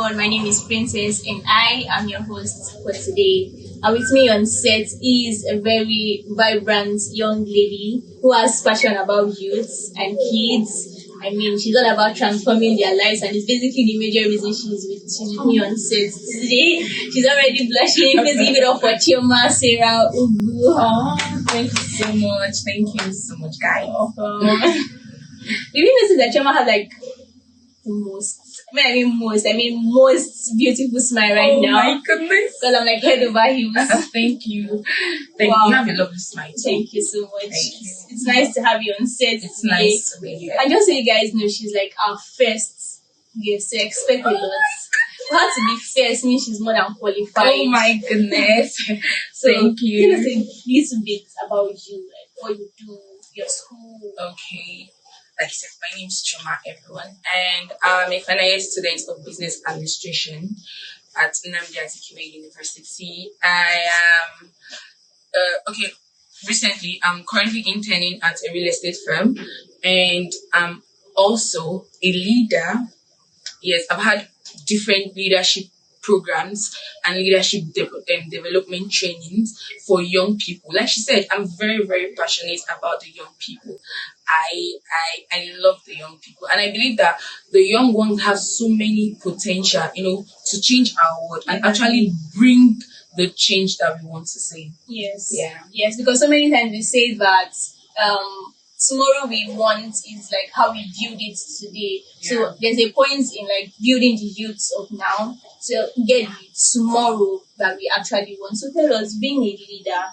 everyone, my name is Princess and I am your host for today. With me on set is a very vibrant young lady who has passion about youth and kids. I mean, she's all about transforming their lives and it's basically the major reason she's with me on set today. She's already blushing. Please give it up for Chioma Sarah Ugu. Oh, thank you so much. Thank you so much, guys. Did you notice that Chioma has like most beautiful smile right now? Oh my goodness. Because I'm like head over heels. Thank you. Thank Wow. you. You have a lovely smile too. Thank you so much. Thank you. It's nice to have you on set. It's today. nice to be here. And just so you guys know, she's like our first guest, so expect a lot. For her to be first means she's more than qualified. Oh my goodness. So thank you. Tell us a little bit about you, like what you do, your school. Okay. Like I said, my name is Choma, everyone, and I'm a final year student of business administration at Nnamdi Azikiwe University. I am recently I'm currently interning at a real estate firm, and I'm also a leader. Yes, I've had different leadership programs and leadership development trainings for young people. Like she said, I'm very, very passionate about the young people. I love the young people, and I believe that the young ones have so many potential, to change our world and actually bring the change that we want to see. Yes. Yeah. Yes, because so many times we say that tomorrow we want is like how we build it today. Yeah. So there's a point in like building the youth of now to get the tomorrow that we actually want. So tell us, being a leader,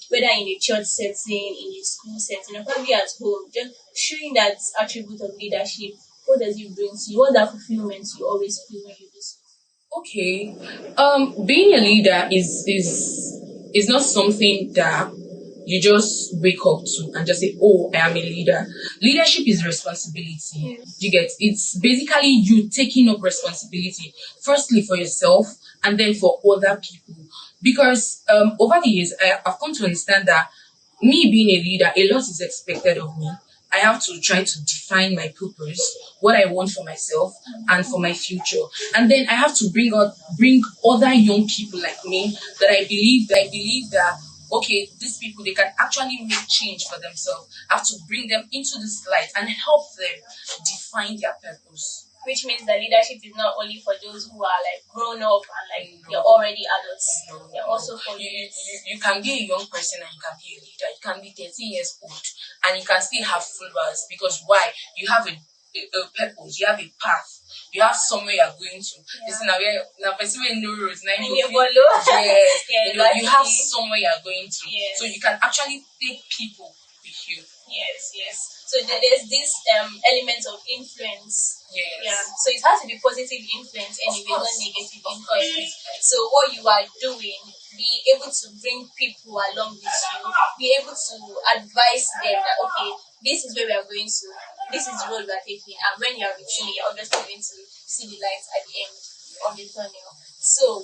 whether in a church setting, in a school setting, or probably at home, just showing that attribute of leadership, what does it bring to you? What's that fulfillment you always feel when you do so? Okay. Being a leader is not something that you just wake up to and just say, oh, I am a leader. Leadership is responsibility. Yes. You get? It's basically you taking up responsibility, firstly for yourself and then for other people. Because over the years, I've come to understand that me being a leader, a lot is expected of me. I have to try to define my purpose, what I want for myself and for my future. And then I have to bring other young people like me that I believe that, okay, these people, they can actually make change for themselves. I have to bring them into this light and help them define their purpose. Which means that leadership is not only for those who are like grown up and like they're already adults. They're also for you can be a young person and you can be a leader. You can be 13 years old and you can still have followers, because why? You have a purpose, you have a path, you have somewhere you're going to. This is now pursuing no roads, yes. You have somewhere you're going to. Yes. So you can actually take people with you. Yes. So there's this element of influence. Yes. Yeah. So it has to be positive influence anyway, not negative influence. So what you are doing, be able to bring people along with you, be able to advise them that, okay, this is where we are going to, this is the road we are taking, and when you are with me, you're obviously going to see the light at the end of the tunnel. So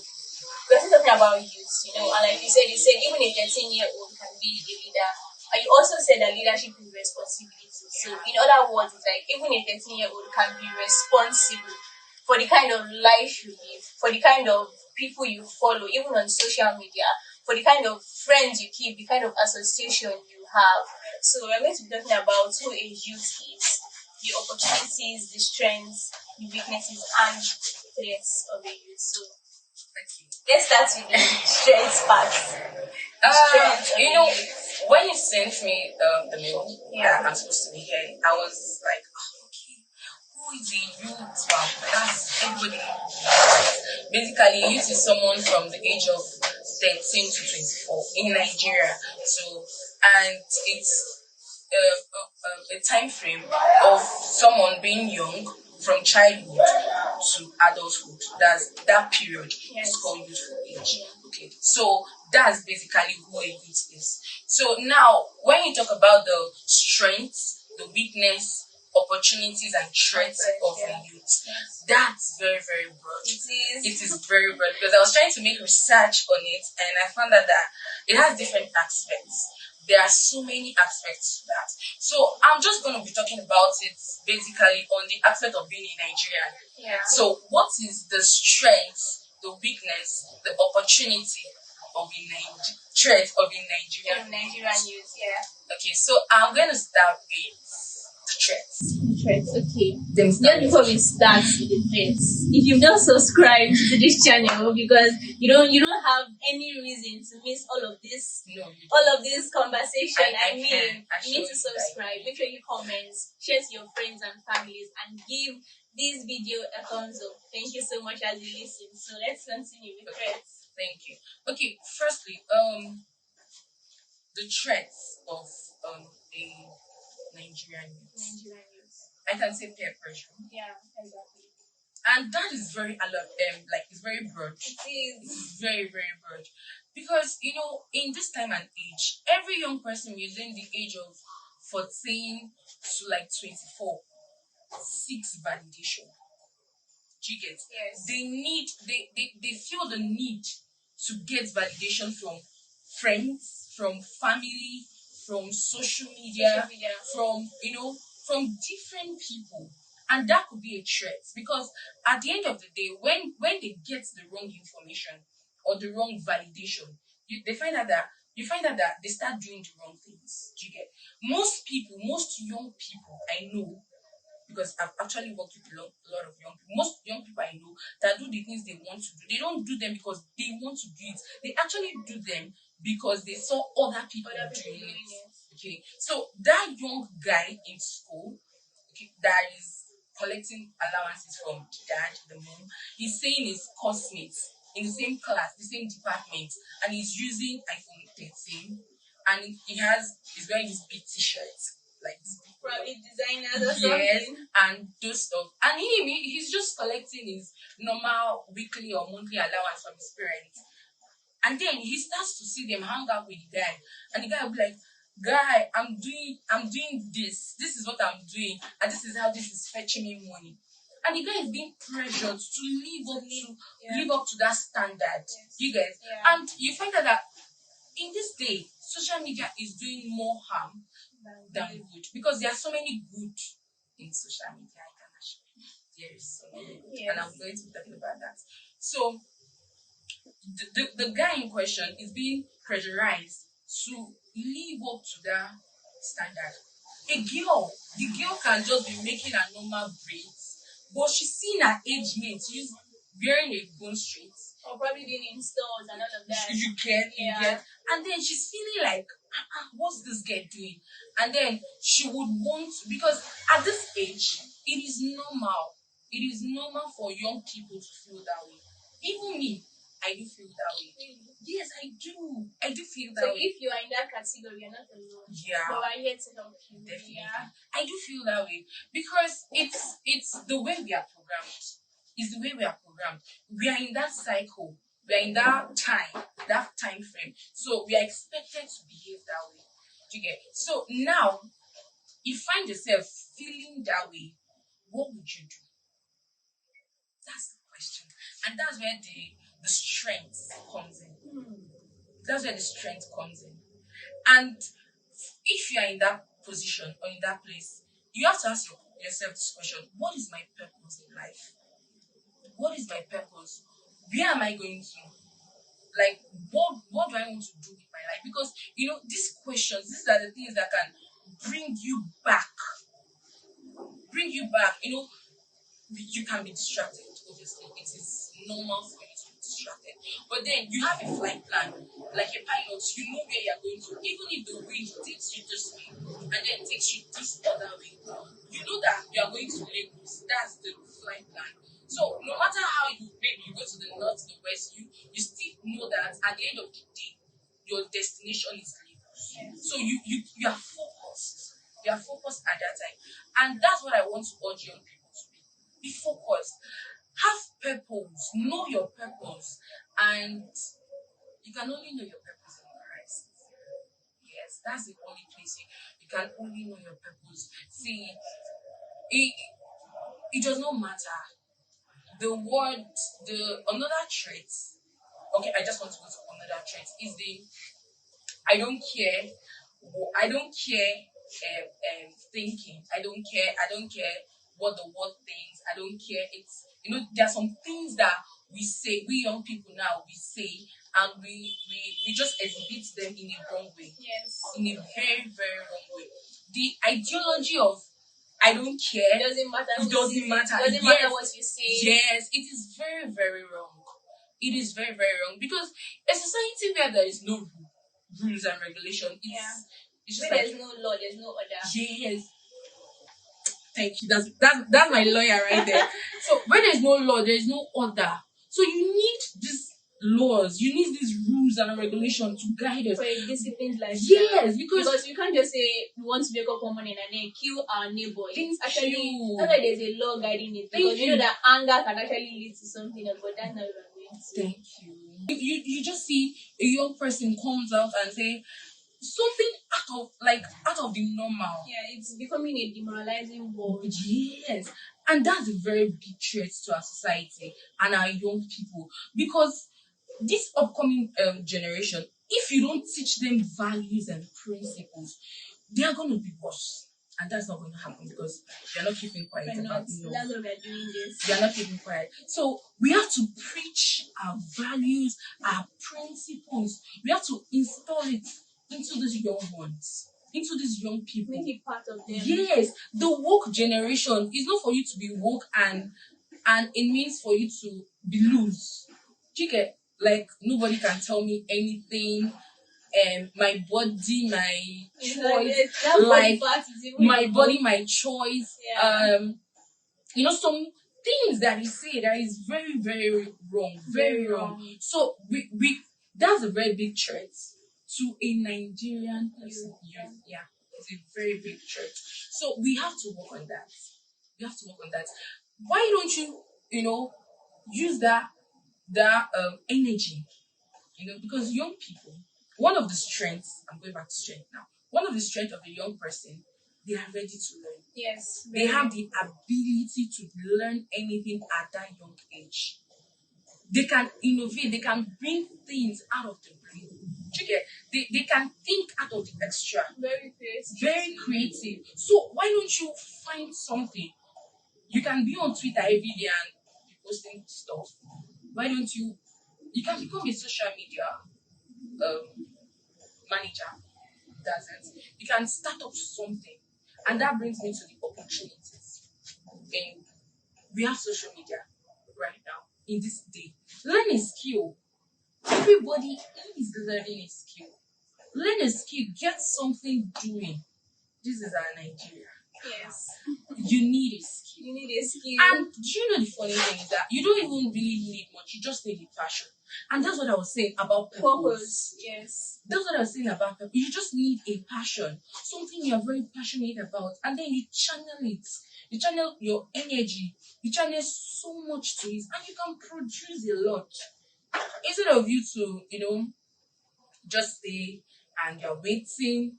we're still talking about youth, and like you said even a 13-year-old can be a leader. And you also said that leadership is responsibility. So in other words, it's like even a 13-year-old can be responsible for the kind of life you live, for the kind of people you follow, even on social media, for the kind of friends you keep, the kind of association you have. So we're going to be talking about who a youth is, the opportunities, the strengths, the weaknesses, and the threats of a youth. So let's start with the strengths part. When you sent me the mail that I'm supposed to be here, I was like, okay, who is the youth? Wow, that's everybody. Basically, youth is someone from the age of 13 to 24 in Nigeria. So, and it's a time frame of someone being young from childhood to adulthood. That period is called youthful age. Okay, so that's basically who a youth is. So now, when you talk about the strengths, the weakness, opportunities and threats of a youth, that's very, very broad. It is very broad, because I was trying to make research on it and I found out that it has different aspects. there are so many aspects to that. So I'm just going to be talking about it basically on the aspect of being a Nigerian. Yeah. So what is the strength, the weakness, the opportunity of a threat of a Nigerian youth, yeah. Okay, so I'm going to start with the threats. Threats, okay. Just before we start with the threats, if you've not subscribed to this channel, because you don't have any reason to miss all of this, all of this conversation. I mean, you need to subscribe. Make sure you comment, share to your friends and families, and give this video a thumbs up. Thank you so much as you listen. So let's continue with threats. Thank you. Okay, firstly, the threats of a Nigerian youth. I can say peer pressure. Yeah, exactly. And that is very it's very broad. It is. It's very, very broad. Because in this time and age, every young person within the age of 14 to 24 seeks validation. Do you get? Yes. They feel the need to get validation from friends, from family, from social media, from different people. And that could be a threat, because at the end of the day, when they get the wrong information or the wrong validation, you find out that they start doing the wrong things. Do you get? Most young people I know, because I've actually worked with a lot of young people. Most young people I know that do the things they want to do, they don't do them because they want to do it. They actually do them because they saw other people doing it. Okay, so that young guy in school, that is collecting allowances from the dad, the mom, he's saying his classmates in the same class, the same department, and he's using iPhone 13, and he's wearing this big t-shirt, like this big, probably designers or something. And those stuff. And he's just collecting his normal weekly or monthly allowance from his parents. And then he starts to see them hang out with the guy, and the guy will be like, "Guy, I'm doing this. This is what I'm doing, and this is how this is fetching me money." And the guy is being pressured to live up to that standard. Yes. You guys, and you find out that in this day, social media is doing more harm than good, because there are so many good in social media. I can assure you, there is so many good, and I'm going to be talking about that. So the guy in question is being pressurized to live up to that standard. The girl can just be making a normal braids, but she's seeing her age mate wearing a bone straight, or probably being in stores and all of that. You get, and then she's feeling like, what's this girl doing? And then she would want, because at this age, it is normal. It is normal for young people to feel that way. Even me, I do feel that way. Yes, I do. I do feel that way. So if you are in that category, you're not alone. Yeah. But we're here to help you. Definitely. Yeah. I do feel that way, because it's the way we are programmed. It's the way we are programmed. We are in that cycle. We are in that time frame. So we are expected to behave that way. Do you get it? So now, you find yourself feeling that way, what would you do? That's the question. And that's where the strength comes in. That's where the strength comes in. And if you are in that position or in that place, you have to ask yourself this question: what is my purpose in life? What is my purpose? Where am I going to? Like, what do I want to do with my life? Because these questions, these are the things that can bring you back. You can be distracted, obviously. It is normal for you to be distracted. But then you have a flight plan, like a pilot. You know where you're going to. Even if the wind takes you this way and then takes you this other way, you know that you are going to Lagos. That's the flight plan. So no matter how you go to the north, the west, you still know that at the end of the day, your destination is Lagos. So you are focused. You are focused at that time. And that's what I want to urge young people to be. Be focused. Have purpose. Know your purpose. And you can only know your purpose in Christ. Yes, that's the only place you can only know your purpose. See, it does not matter. Another trait. Okay, I just want to go to another trait. Is I don't care I don't care thinking. I don't care. I don't care what the world thinks. I don't care. It's there are some things that we say, we young people now we say, and we just exhibit them in a wrong way. Yes. In a very, very wrong way. The ideology of I don't care. It doesn't matter. It doesn't matter. It doesn't matter what you say. Yes, it is very, very wrong. It is very, very wrong because a society where there is no rules and regulation, it's just where like there's no law, there's no order. yes. Thank you. That's my lawyer right there. So when there's no law, there's no order. So you need these laws, you need these rules and regulation to guide us. For a disciplined life. Yes, because you can't just say we want to wake up one morning and then kill our neighbor. It's actually that's why there's a law guiding it. Because you know that anger can actually lead to something else, but that's not what we're going to. Thank you. You just see a young person comes out and say something out of the normal. Yeah, it's becoming a demoralizing world. Yes, and that's a very big threat to our society and our young people because this upcoming generation, if you don't teach them values and principles, they are going to be worse. And that's not going to happen because they're not keeping quiet about That's why we're doing this. They're not keeping quiet. So we have to preach our values, our principles. We have to install it into these young ones, into these young people. Make it part of them. Yes, the woke generation is not for you to be woke and it means for you to be loose. Chicken, like nobody can tell me anything. My body, my choice. Like my body, my choice. Yeah. Some things that you say that is very, very wrong. Very wrong. So we that's a very big threat to a Nigerian person. Yeah, it's a very big threat. So we have to work on that. Why don't you use that energy? Because young people, one of the strengths, I'm going back to strength now. One of the strengths of a young person, they are ready to learn. Yes. They have the ability to learn anything at that young age. They can innovate, they can bring things out of the brain. They can think out of the extra. Very creative. Very creative. So why don't you find something? You can be on Twitter every day and be posting stuff. Why don't you can become a social media manager. That's it. You can start up something. And that brings me to the opportunities. And we have social media right now in this day. Learn a skill. Everybody is learning a skill. Learn a skill. Get something doing. This is our Nigeria. Yes. You need a skill. You need a skill. And do you know the funny thing is that you don't even really need much. You just need a passion. And that's what I was saying about purpose. Yes. That's what I was saying about purpose. You just need a passion. Something you're very passionate about. And then you channel it. You channel your energy. You channel so much to it. And you can produce a lot. Instead of you to, just stay and you're waiting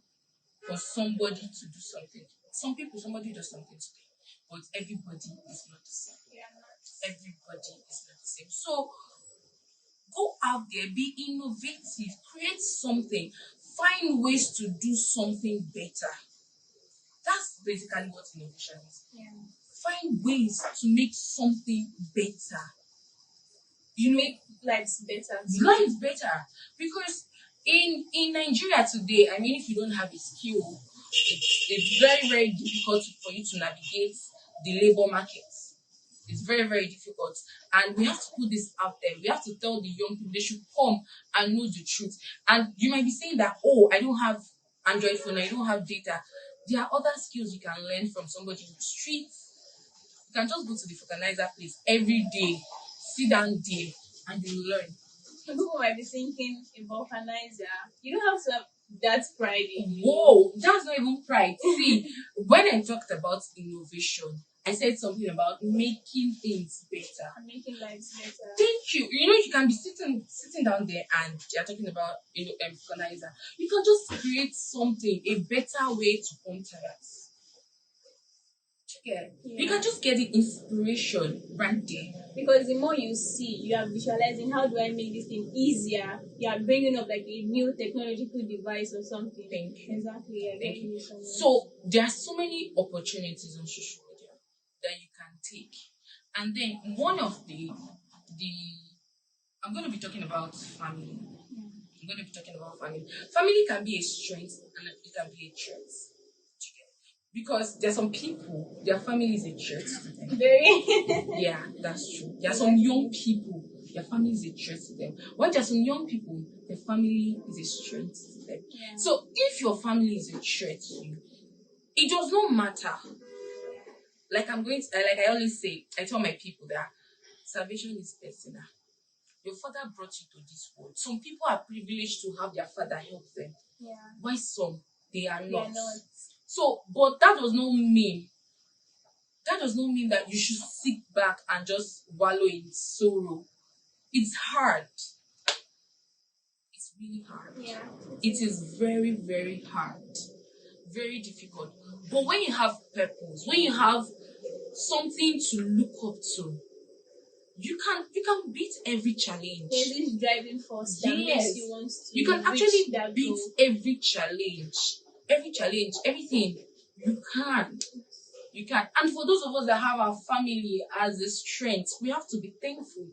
for somebody to do something. Somebody does something today, but everybody is not the same. Yeah. Everybody is not the same. So go out there, be innovative, create something, find ways to do something better. That's basically what innovation is. Yeah. Find ways to make something better. Make lives better. Lives better. Because in Nigeria today, I mean, if you don't have a skill, it's very, very difficult for you to navigate the labor market. It's very, very difficult. And we have to put this out there. We have to tell the young people they should come and know the truth. And you might be saying that, oh, I don't have Android phone, I don't have data. There are other skills you can learn from somebody in the street. You can just go to the vulcanizer place every day, sit down there, and you learn. People might be thinking a vulcanizer. You don't have to have that pride in you. Whoa, that's not even pride. See, when I talked about innovation, I said something about making things better. And making lives better. Thank you. You can be sitting down there and you're talking about vulcanizer. You can just create something, a better way to contact. Yeah. You can just get the inspiration right there. Because the more you see, you are visualizing how do I make this thing easier. You are bringing up like a new technological device or something. Thank you. Exactly. Yeah, Thank you. so much. So there are so many opportunities on social media that you can take, and then one of the I'm going to be talking about family. I'm going to be talking about family. Family can be a strength and it can be a threat. Because there's some people, their family is a threat to them. Very. Yeah, that's true. There are some young people, their family is a threat to them. While there are some young people, their family is a strength to them. Yeah. So if your family is a threat to you, it does not matter. Like I always say, I tell my people that salvation is personal. Your father brought you to this world. Some people are privileged to have their father help them. Yeah. Why some they are They not. are not. So, but that does not mean that you should sit back and just wallow in sorrow. It's hard. It's really hard. Yeah. It is very, very hard. Very difficult. But when you have purpose, when you have something to look up to, you can beat every challenge. There's this driving force that makes you want to. You can reach actually that beat goal. every challenge, everything. You can. You can. And for those of us that have our family as a strength, we have to be thankful.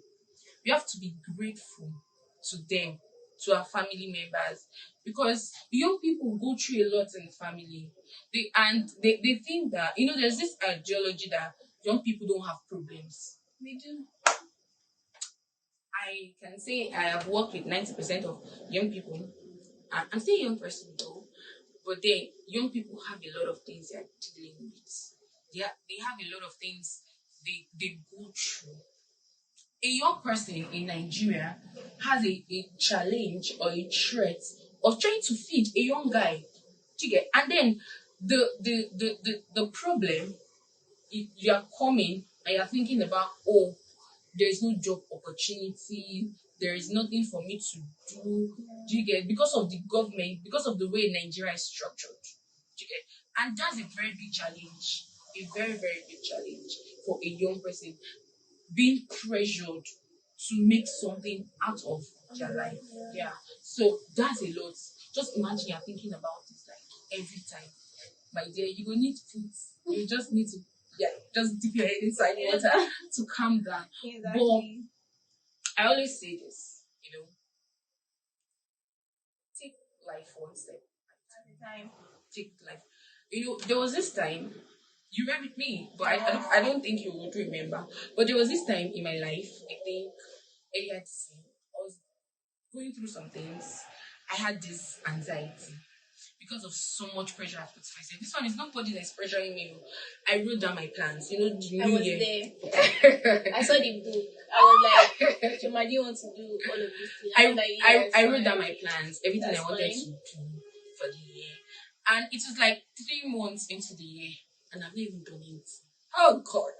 We have to be grateful to them, to our family members. Because young people go through a lot in the family. They think that, there's this ideology that young people don't have problems. We do. I can say I have worked with 90% of young people. I'm still a young person though, but then young people have a lot of things they're dealing with. They have a lot of things they go through. A young person in Nigeria has a challenge or a threat of trying to feed a young guy. Do you get? And then the problem, you are coming and you're thinking about, oh, there is no job opportunity, there is nothing for me to do. Do you get? Because of the government, because of the way Nigeria is structured. Do you get? And that's a very big challenge, a very, very big challenge for a young person, being pressured to make something out of their life. Yeah. So that's a lot. Just imagine you're thinking about this like every time. My dear, you will need food. You just need to just dip your head inside water to calm down. Exactly. But I always say this, take life one step At a time. take life. There was this time you were with me, but I don't think you would remember. But there was this time in my life, I think earlier this year, I was going through some things. I had this anxiety because of so much pressure I put myself. This one is nobody that's pressuring me. I wrote down my plans. The I new was year. there. I saw the book. I was like, Chuma, do you want to do all of this thing? I wrote down my plans, everything That's I wanted fine. to do for the year. And it was like 3 months into the year, and I've not even done it. Oh God.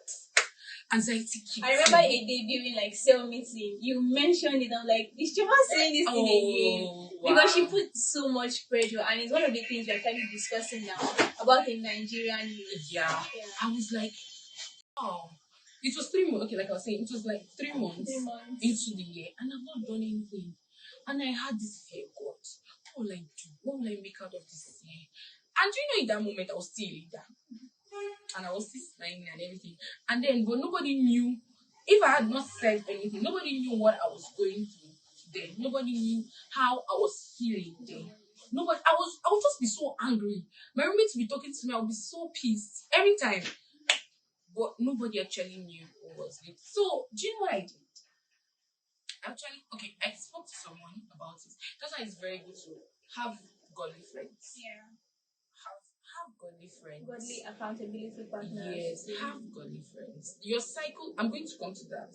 Anxiety keeps I remember me. a day during like sale meeting, you mentioned it. I'm like, is Chuma saying this thing again? Wow. Because she put so much pressure, and it's one of the things we're actually discussing now about the Nigerian youth. Yeah. I was like, oh. It was 3 months. Okay, like I was saying, it was like 3 months, 3 months. into the year, and I've not done anything. And I had this fear, God, what will I do? What will I make out of this year? And in that moment, I was still in that. And I was still smiling and everything. And then, but nobody knew. If I had not said anything, nobody knew what I was going through then. Nobody knew how I was feeling then. Nobody. I would just be so angry. My roommate would be talking to me. I would be so pissed every time. But nobody actually knew what was it. So, do you know what I did? Actually, okay, I spoke to someone about it. That's why it's very good to have godly friends. Yeah. Have godly friends. Godly accountability partners. Yes, have godly friends. Your cycle, I'm going to come to that.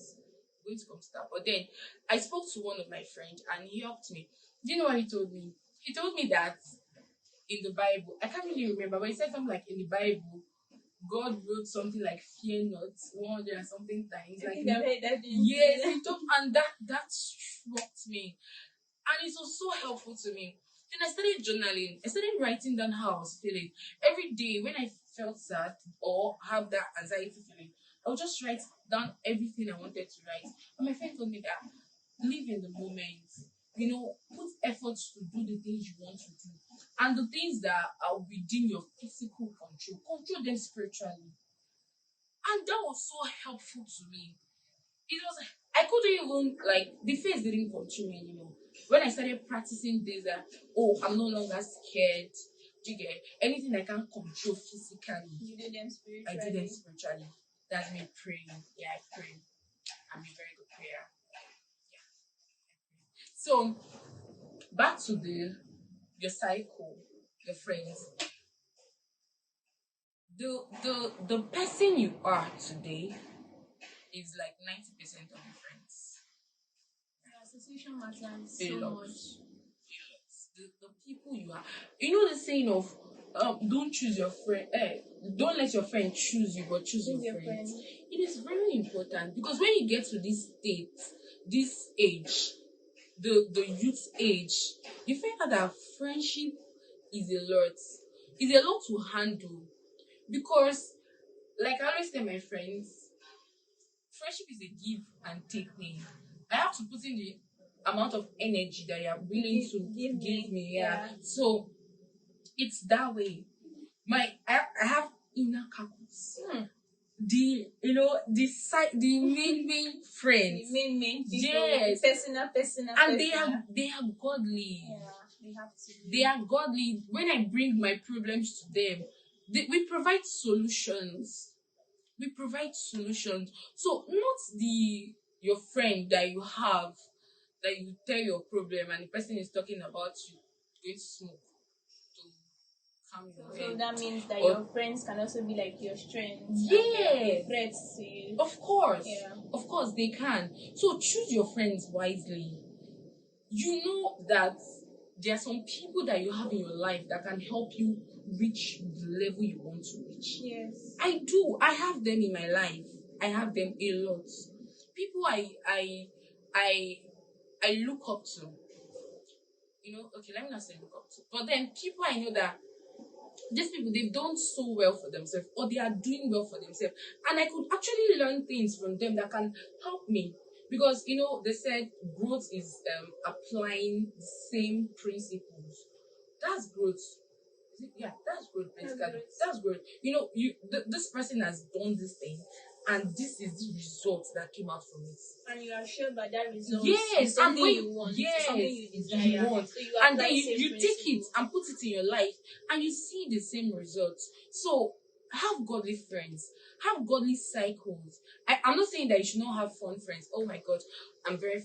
But then I spoke to one of my friends and he helped me. Do you know what he told me? He told me that in the Bible, I can't really remember, but he said something like in the Bible, God wrote something like fear not 100 and something times. I Like, think I've heard that. yes, he told, and that struck me. And it was so helpful to me. Then I started journaling. I started writing down how I was feeling. Every day when I felt sad or have that anxiety feeling, I would just write down everything I wanted to write. And my friend told me that live in the moment, put efforts to do the things you want to do. And the things that are within your physical control them spiritually. And that was so helpful to me. It was I couldn't even like the face didn't control me anymore. When I started practicing this, I'm no longer scared. Do you get anything I can't control physically? You do them I spiritually. do them spiritually. That's me praying. Yeah, I pray. I'm a very good prayer. Yeah. So back to your cycle, your friends. The person you are today is like 90% of your friends. Yeah, association matters A so lot. much. The people you are. You know the saying of don't choose your friend. Don't let your friend choose you, but choose your friends. It is very important because when you get to this state, this age, the youth age, you find out that friendship is a lot. Is a lot to handle because, like I always tell my friends, friendship is a give and take thing. I have to put in the amount of energy that you are willing to give me. Yeah. So it's that way. I have inner couples. The main friends. The main people. Yes. Personal. And they are godly. Yeah, they have to. They are godly. When I bring my problems to them, we provide solutions. We provide solutions. So not your friend that you have that you tell your problem and the person is talking about you going to smoke to calm your So head. that means that Or- your friends can also be like your strengths. Yes. Threats to you. Of course. Yeah. Of course they can. So choose your friends wisely. You know that there are some people that you have in your life that can help you reach the level you want to reach. Yes. I do. I have them in my life. I have them a lot. People I look up to. Okay, let me not say look up to. But then people I know that these people they've done so well for themselves or they are doing well for themselves. And I could actually learn things from them that can help me. Because they said growth is applying the same principles. That's growth. Yeah, that's growth basically. That's growth. This person has done this thing, and this is the result that came out from it. And you are sure that that result Yes, is something and you want, yes, something you desire. you want. So And then you take it and put it in your life, and you see the same results. So have godly friends, have godly cycles. I'm not saying that you should not have fun friends. Oh my god, I'm a very and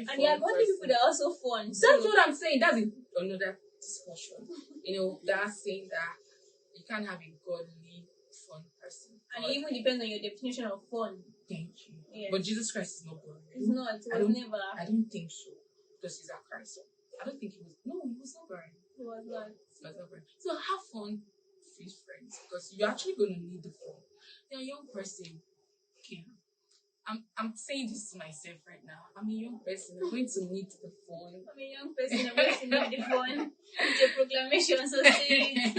fun there are godly person. people that are also fun. That's what I'm saying. That's another discussion. That's saying that you can't have a godly fun person. And it even depends on your definition of fun. Thank you. Yes. But Jesus Christ is not boring. It's not. It was never. I don't think so. Because he's a Christ. So I don't think he was. No, he was not boring. It was not. He was not boring. So have fun with friends because you're actually going to need the fun. You're a young person. Okay. I'm saying this to myself right now. I'm a young person. I'm going to need the fun. I'm a young person. I'm going to need the fun. It's a proclamation, so say it.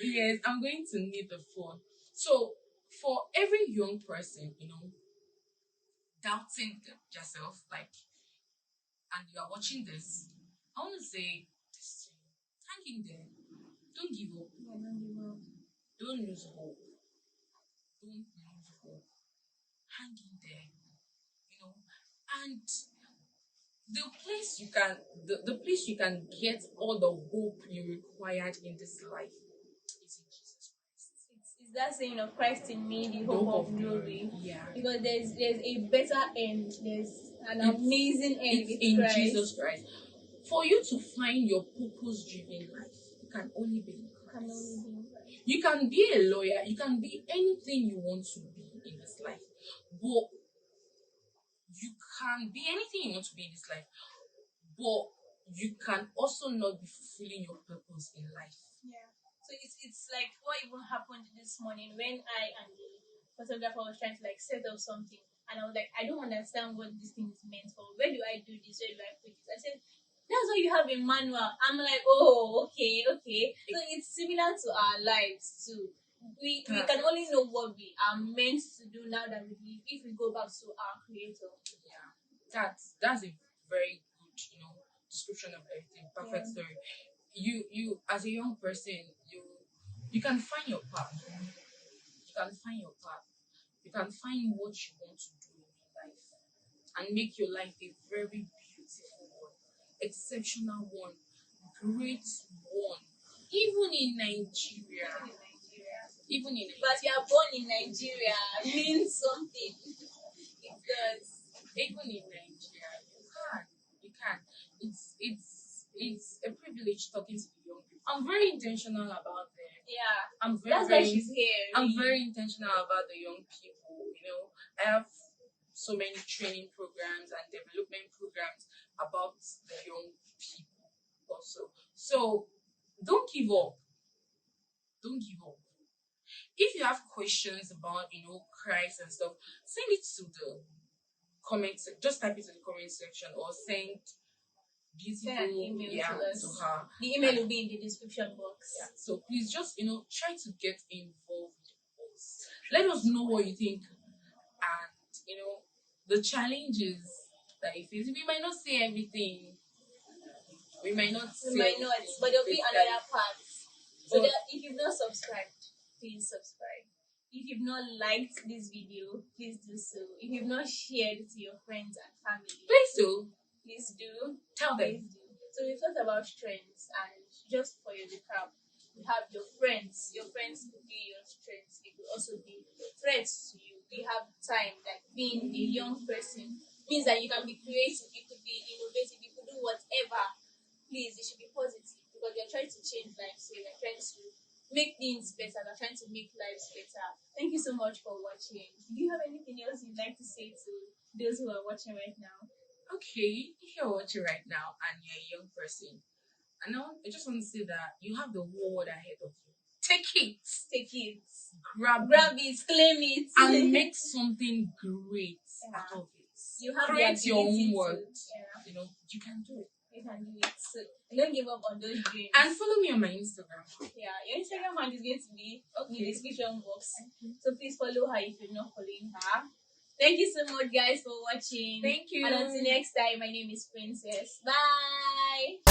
Yes, I'm going to need the fun. So for every young person, doubting yourself, and you are watching this, I want to say this to you. Hang in there. Don't give up. Yeah, don't give up. Don't lose hope. Don't lose hope. Hang in there. And the place you can get all the hope you required in this life is in Jesus Christ. It's that saying of Christ in me, the hope of glory. Yeah. Because there's a better end. There's an amazing end with in Christ. Jesus Christ. For you to find your purpose-driven life, you can only be in Christ. You can be a lawyer. You can be anything you want to be in this life. But you can be anything you want to be in this life. But you can also not be fulfilling your purpose in life. Yeah. So it's like what even happened this morning when I and the photographer was trying to set up something, and I was like, I don't understand what this thing is meant for. Where do I do this? Where do I put this? I said, that's why you have a manual. I'm like, oh, okay. So it's similar to our lives too. we can only know what we are meant to do now that we live if we go back to our creator. Yeah, that's a very good, description of everything. Perfect story. You as a young person, you can find your path. You can find your path. You can find what you want to do in your life and make your life a very beautiful one, exceptional one, great one. Even in Nigeria, even in But you are born in Nigeria means something. It does. Even in Nigeria, you can. It's a privilege talking to the young people. I'm very intentional about them. Yeah. That's why she's here. I'm very intentional about the young people. I have so many training programs and development programs about the young people also. So don't give up. Don't give up. If you have questions about Christ and stuff, send it to the just type it in the comment section or send beautiful Send an email to us. to her. The email will be in the description box. Yeah. So please just try to get involved with us. Let us know what you think, and the challenges that you face. We might not say everything. We might not. But there'll be another part. So that if you've not subscribed, please subscribe. If you've not liked this video, please do so. If you've not shared it to your friends and family, please do. Please do. Tell them. Please do. So we talked about strengths, and just for your recap, you have your friends. Your friends could be your strengths. They could also be threats to you. You have time, like being a young person means that you can be creative, you could be innovative, you could do whatever. Please, it should be positive because we are trying to change lives. So we are trying to make things better. We're trying to make lives better. Thank you so much for watching. Do you have anything else you'd like to say to those who are watching right now? Okay, if you're watching right now and you're a young person, I just want to say that you have the whole world ahead of you. Take it. Grab it, claim it, and make something great out of it. You have create your own world. Yeah. You can do it. You can do it. So don't give up on those dreams. And follow me on my Instagram. Yeah, your Instagram handle is going to be in the description box. So please follow her if you're not following her. Thank you so much, guys, for watching. Thank you. And until next time, my name is Princess. Bye.